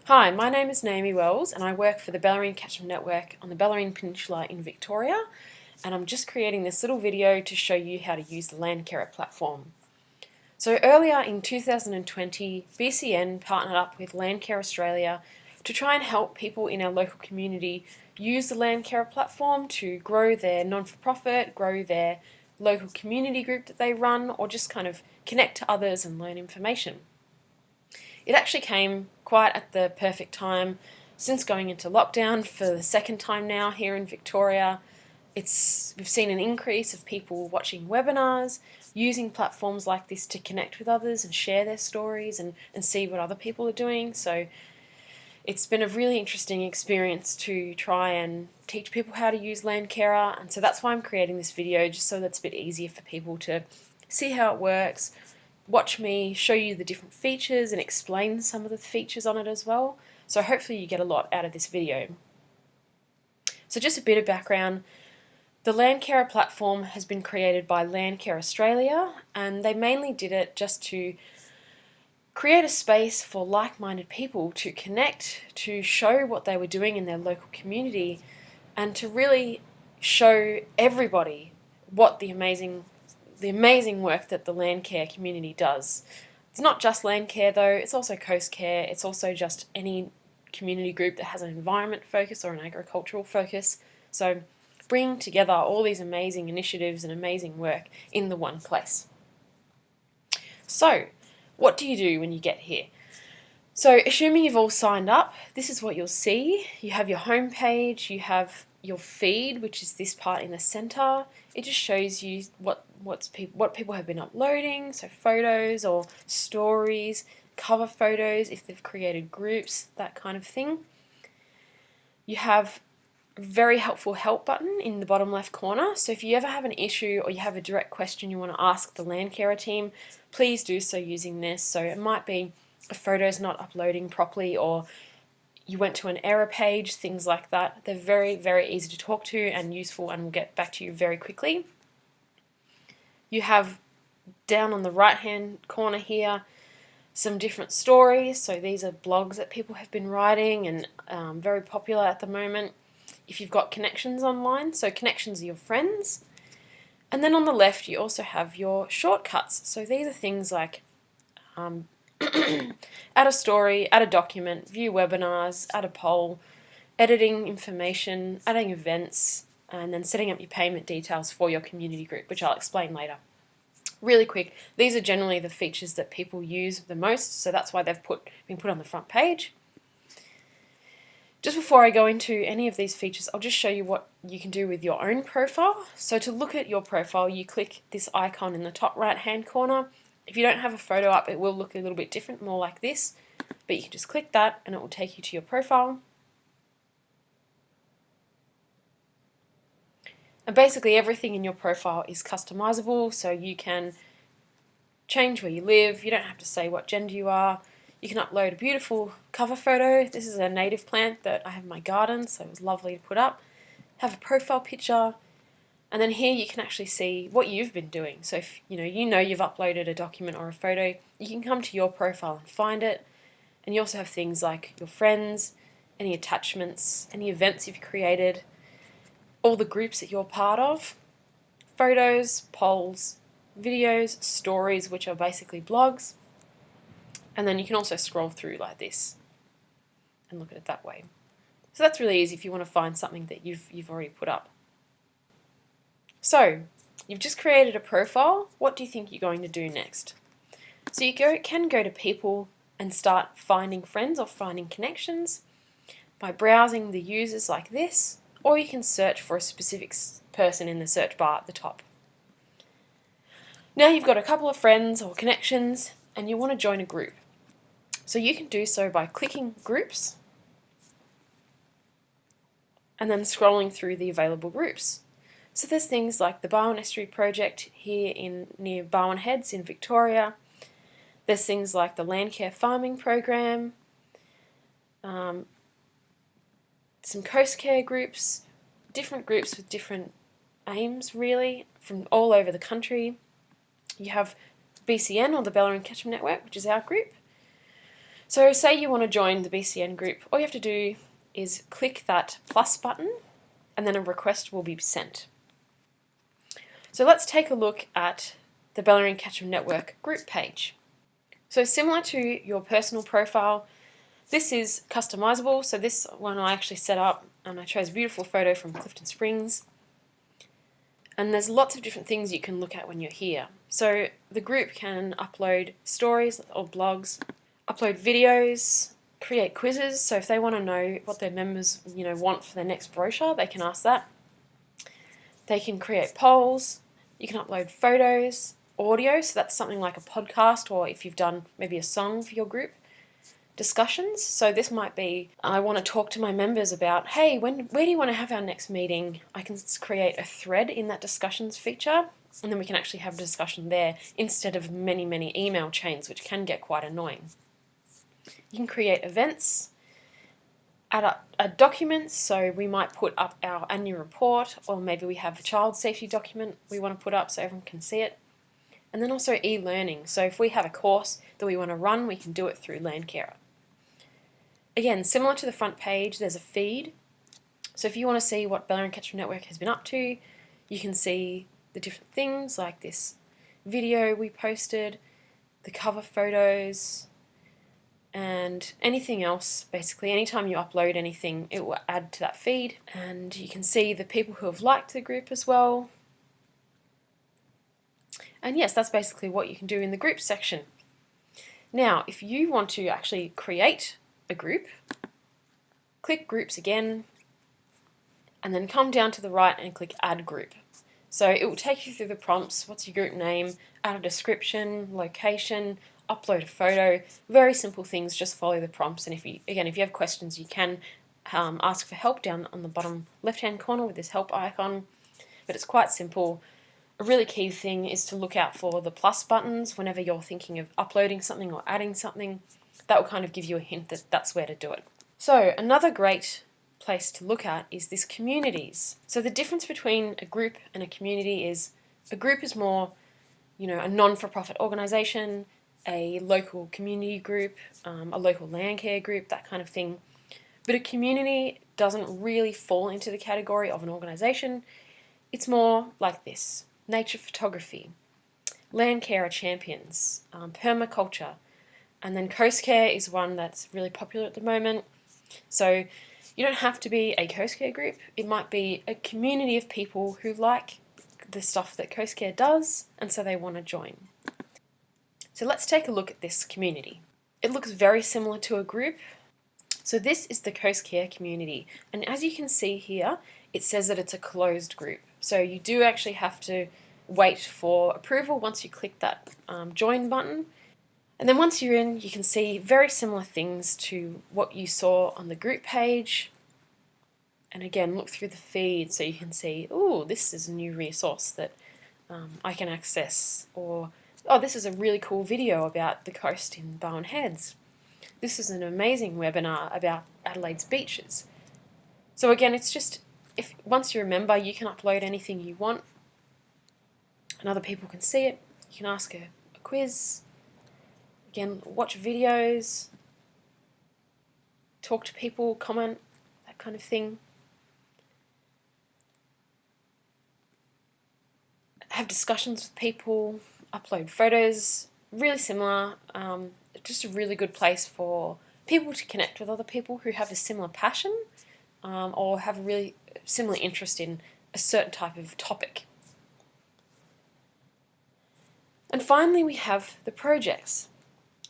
Hi, my name is Naomi Wells and I work for the Bellarine Catchment Network on the Bellarine Peninsula in Victoria, and I'm just creating this little video to show you how to use the Landcarer platform. So earlier in 2020, BCN partnered up with Landcare Australia to try and help people in our local community use the Landcarer platform to grow their non-for-profit, grow their local community group that they run, or just kind of connect to others and learn information. It actually came quite at the perfect time since going into lockdown for the second time now here in Victoria. We've seen an increase of people watching webinars, using platforms like this to connect with others and share their stories and see what other people are doing. So it's been a really interesting experience to try and teach people how to use Landcarer, and so that's why I'm creating this video, just so that's a bit easier for people to see how it works, watch me show you the different features and explain some of the features on it as well. So hopefully you get a lot out of this video. So just a bit of background. The Landcarer platform has been created by Landcare Australia, and they mainly did it just to create a space for like-minded people to connect, to show what they were doing in their local community, and to really show everybody what the amazing work that the Landcare community does. It's not just Landcare though, it's also Coastcare, it's also just any community group that has an environment focus or an agricultural focus. So bringing together all these amazing initiatives and amazing work in the one place. So what do you do when you get here? So assuming you've all signed up, this is what you'll see. You have your home page, you have your feed, which is this part in the center. It just shows you what people have been uploading, so photos or stories, cover photos if they've created groups, that kind of thing. You have a very helpful help button in the bottom left corner, so if you ever have an issue or you have a direct question you want to ask the Landcarer team, please do so using this. So it might be a photo's not uploading properly, or you went to an error page, things like that. They're very, very easy to talk to and useful, and will get back to you very quickly. You have down on the right hand corner here some different stories. So these are blogs that people have been writing and very popular at the moment. If you've got connections online, so connections are your friends. And then on the left you also have your shortcuts. So these are things like add a story, add a document, view webinars, add a poll, editing information, adding events, and then setting up your payment details for your community group, which I'll explain later. Really quick, these are generally the features that people use the most, so that's why they've been put on the front page. Just before I go into any of these features, I'll just show you what you can do with your own profile. So to look at your profile, you click this icon in the top right hand corner. If you don't have a photo up, it will look a little bit different, more like this, but you can just click that and it will take you to your profile. And basically everything in your profile is customizable, so you can change where you live, you don't have to say what gender you are. You can upload a beautiful cover photo. This is a native plant that I have in my garden, so it was lovely to put up. Have a profile picture, and then here you can actually see what you've been doing. So if you know you've uploaded a document or a photo, you can come to your profile and find it. And you also have things like your friends, any attachments, any events you've created, all the groups that you're part of, photos, polls, videos, stories, which are basically blogs, and then you can also scroll through like this and look at it that way. So that's really easy if you want to find something that you've already put up. So you've just created a profile. What do you think you're going to do next? So you can go to people and start finding friends or finding connections by browsing the users like this, or you can search for a specific person in the search bar at the top. Now you've got a couple of friends or connections and you want to join a group. So you can do so by clicking groups and then scrolling through the available groups. So there's things like the Barwon Estuary Project here near Barwon Heads in Victoria. There's things like the Landcare Farming Program, some Coastcare groups, different groups with different aims really from all over the country. You have BCN, or the Bellarine Catchment Network, which is our group. So say you want to join the BCN group, all you have to do is click that plus button and then a request will be sent. So let's take a look at the Bellarine Catchment Network group page. So similar to your personal profile, this is customizable. So this one I actually set up and I chose a beautiful photo from Clifton Springs. And there's lots of different things you can look at when you're here. So the group can upload stories or blogs, upload videos, create quizzes. So if they want to know what their members, want for their next brochure, they can ask that. They can create polls. You can upload photos, audio. So that's something like a podcast, or if you've done maybe a song for your group. Discussions. So this might be, I want to talk to my members about, hey, where do you want to have our next meeting? I can create a thread in that discussions feature, and then we can actually have a discussion there instead of many, many email chains, which can get quite annoying. You can create events, add documents. So we might put up our annual report, or maybe we have a child safety document we want to put up so everyone can see it. And then also e-learning. So if we have a course that we want to run, we can do it through Landcarer. Again, similar to the front page, there's a feed. So if you want to see what Bellarine Catchment Network has been up to, you can see the different things like this video we posted, the cover photos, and anything else. Basically, anytime you upload anything, it will add to that feed. And you can see the people who have liked the group as well. And yes, that's basically what you can do in the group section. Now, if you want to actually create a group, click groups again, and then come down to the right and click add group. So it will take you through the prompts. What's your group name? Add a description, location, upload a photo. Very simple things, just follow the prompts. And if you have questions, you can ask for help down on the bottom left-hand corner with this help icon. But it's quite simple. A really key thing is to look out for the plus buttons whenever you're thinking of uploading something or adding something. That will kind of give you a hint that that's where to do it. So another great place to look at is this communities. So the difference between a group and a community is a group is more, a non-for-profit organisation, a local community group, a local Landcare group, that kind of thing. But a community doesn't really fall into the category of an organisation. It's more like this: nature photography, Landcarer champions, permaculture, and then Coastcare is one that's really popular at the moment. So you don't have to be a Coastcare group. It might be a community of people who like the stuff that Coastcare does, and so they want to join. So let's take a look at this community. It looks very similar to a group. So this is the Coastcare community, and as you can see here, it says that it's a closed group. So you do actually have to wait for approval once you click that join button. And then once you're in, you can see very similar things to what you saw on the group page. And again, look through the feed so you can see, oh, this is a new resource that I can access. Or, oh, this is a really cool video about the coast in Barwon Heads. This is an amazing webinar about Adelaide's beaches. So again, it's just, once you're a member, you can upload anything you want and other people can see it. You can ask a quiz. Again, watch videos, talk to people, comment, that kind of thing. Have discussions with people, upload photos, really similar. Just a really good place for people to connect with other people who have a similar passion or have a really similar interest in a certain type of topic. And finally, we have the projects.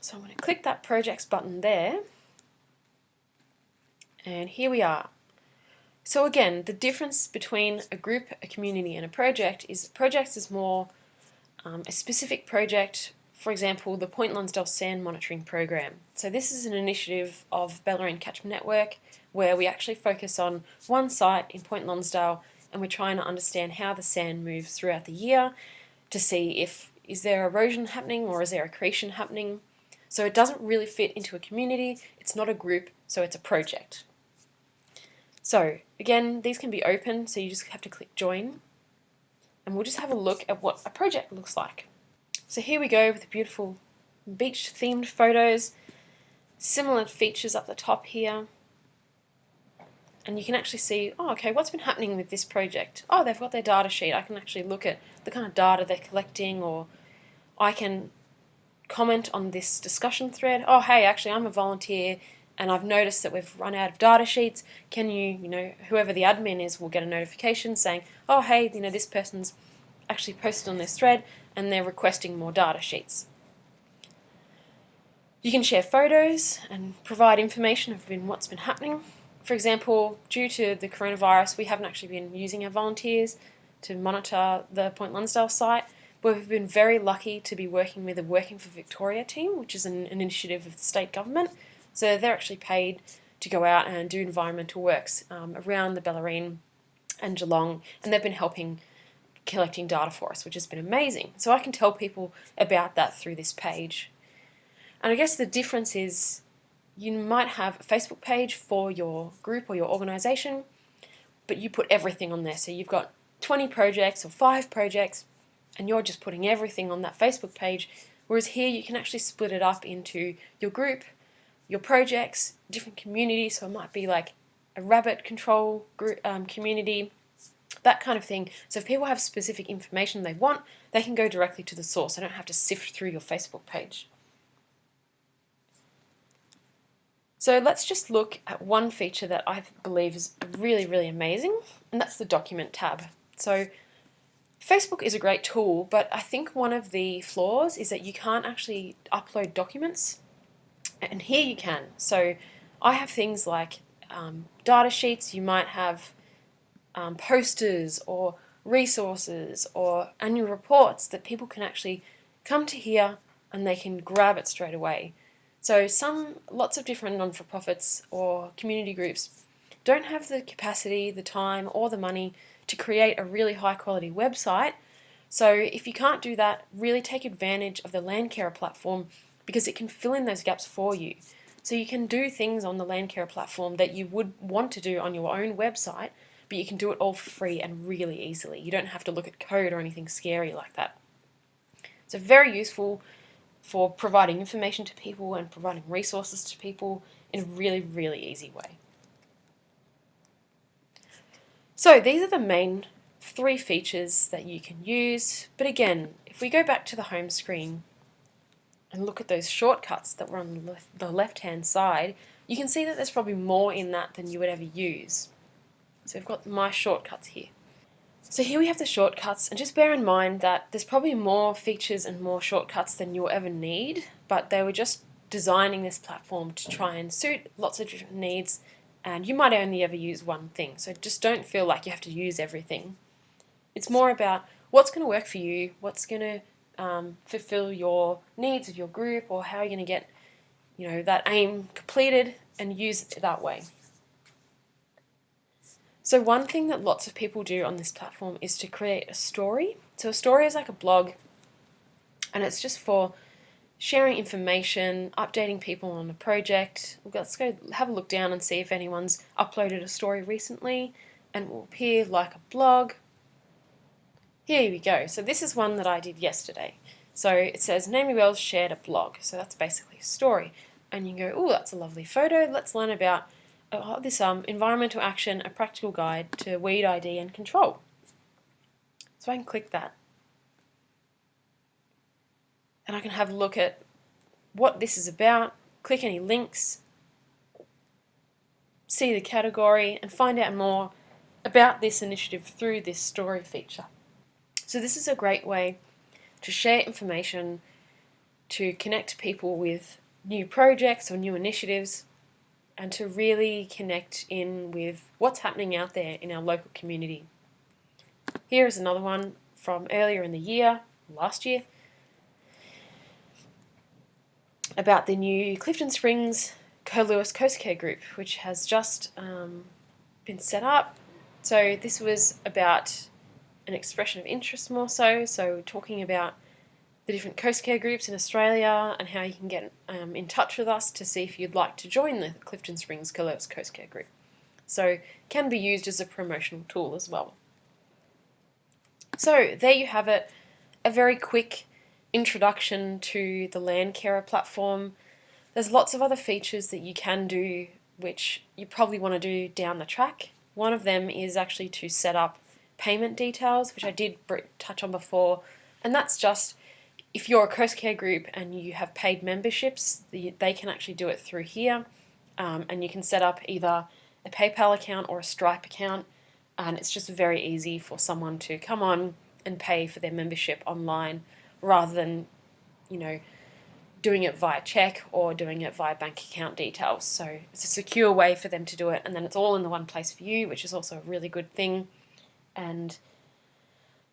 So I'm going to click that projects button there, and here we are. So again, the difference between a group, a community and a project is projects is more a specific project, for example, the Point Lonsdale Sand Monitoring Program. So this is an initiative of Bellarine Catchment Network where we actually focus on one site in Point Lonsdale and we're trying to understand how the sand moves throughout the year to see is there erosion happening or is there accretion happening. So it doesn't really fit into a community, it's not a group, so it's a project. So again, these can be open, so you just have to click join. And we'll just have a look at what a project looks like. So here we go with the beautiful beach themed photos. Similar features up the top here. And you can actually see, oh, okay, what's been happening with this project? Oh, they've got their data sheet. I can actually look at the kind of data they're collecting, or I can comment on this discussion thread. Oh, hey, actually, I'm a volunteer and I've noticed that we've run out of data sheets. Can you, whoever the admin is will get a notification saying, oh, hey, this person's actually posted on this thread and they're requesting more data sheets. You can share photos and provide information of what's been happening. For example, due to the coronavirus, we haven't actually been using our volunteers to monitor the Point Lonsdale site, but we've been very lucky to be working with a Working for Victoria team, which is an initiative of the state government. So they're actually paid to go out and do environmental works around the Bellarine and Geelong, and they've been helping collecting data for us, which has been amazing. So I can tell people about that through this page. And I guess the difference is you might have a Facebook page for your group or your organisation, but you put everything on there. So you've got 20 projects or 5 projects, and you're just putting everything on that Facebook page. Whereas here you can actually split it up into your group, your projects, different communities. So it might be like a rabbit control group, community, that kind of thing. So if people have specific information they want, they can go directly to the source. They don't have to sift through your Facebook page. So let's just look at one feature that I believe is really, really amazing, and that's the document tab. So Facebook is a great tool, but I think one of the flaws is that you can't actually upload documents, and here you can. So I have things like data sheets, you might have posters or resources or annual reports that people can actually come to here and they can grab it straight away. So lots of different non-for-profits or community groups don't have the capacity, the time or the money to create a really high quality website. So if you can't do that, really take advantage of the Landcarer platform, because it can fill in those gaps for you. So you can do things on the Landcarer platform that you would want to do on your own website, but you can do it all for free and really easily. You don't have to look at code or anything scary like that. So very useful for providing information to people and providing resources to people in a really, really easy way. So these are the main 3 features that you can use. But again, if we go back to the home screen and look at those shortcuts that were on the left-hand side, you can see that there's probably more in that than you would ever use. So we've got my shortcuts here. So here we have the shortcuts, and just bear in mind that there's probably more features and more shortcuts than you'll ever need, but they were just designing this platform to try and suit lots of different needs, and you might only ever use one thing, so just don't feel like you have to use everything. It's more about what's going to work for you, what's going to fulfill your needs of your group, or how you're going to get that aim completed and use it that way. So one thing that lots of people do on this platform is to create a story. So a story is like a blog, and it's just for sharing information, updating people on a project. Let's go have a look down and see if anyone's uploaded a story recently, and it will appear like a blog. Here we go. So this is one that I did yesterday. So it says Naomi Wells shared a blog. So that's basically a story. And you can go, oh, that's a lovely photo. Let's learn about this environmental action, a practical guide to weed ID and control. So I can click that. And I can have a look at what this is about, click any links, see the category, and find out more about this initiative through this story feature. So this is a great way to share information, to connect people with new projects or new initiatives, and to really connect in with what's happening out there in our local community. Here is another one from earlier in the year, last year, about the new Clifton Springs Lewis Coastcare group, which has just been set up. So this was about an expression of interest more so talking about the different Coastcare groups in Australia and how you can get in touch with us to see if you'd like to join the Clifton Springs Lewis Coastcare group. So can be used as a promotional tool as well. So there you have it, a very quick introduction to the Landcarer platform. There's lots of other features that you can do which you probably want to do down the track. One of them is actually to set up payment details, which I did touch on before, and that's just if you're a Coastcare group and you have paid memberships, they can actually do it through here, and you can set up either a PayPal account or a Stripe account, and it's just very easy for someone to come on and pay for their membership online rather than, doing it via check or doing it via bank account details. So it's a secure way for them to do it, and then it's all in the one place for you, which is also a really good thing. And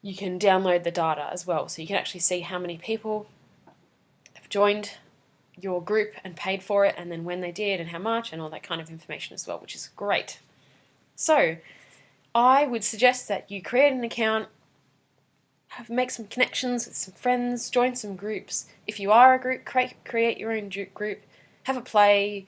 you can download the data as well, so you can actually see how many people have joined your group and paid for it, and then when they did and how much and all that kind of information as well, which is great. So I would suggest that you create an account, make some connections with some friends, join some groups. If you are a group, create your own group, have a play,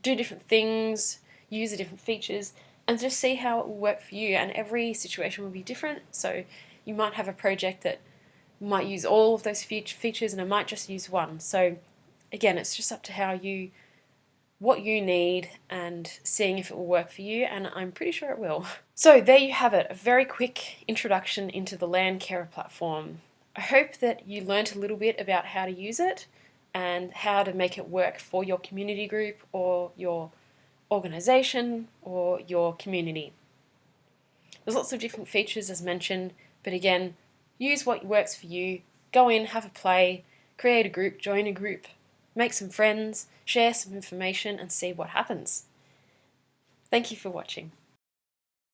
do different things, use the different features, and just see how it will work for you. And every situation will be different, so you might have a project that might use all of those features and it might just use one. So again, it's just up to what you need and seeing if it will work for you, and I'm pretty sure it will. So there you have it, a very quick introduction into the Landcarer platform. I hope that you learnt a little bit about how to use it and how to make it work for your community group or your organisation or your community. There's lots of different features as mentioned, but again, use what works for you. Go in, have a play, create a group, join a group, make some friends, share some information and see what happens. Thank you for watching.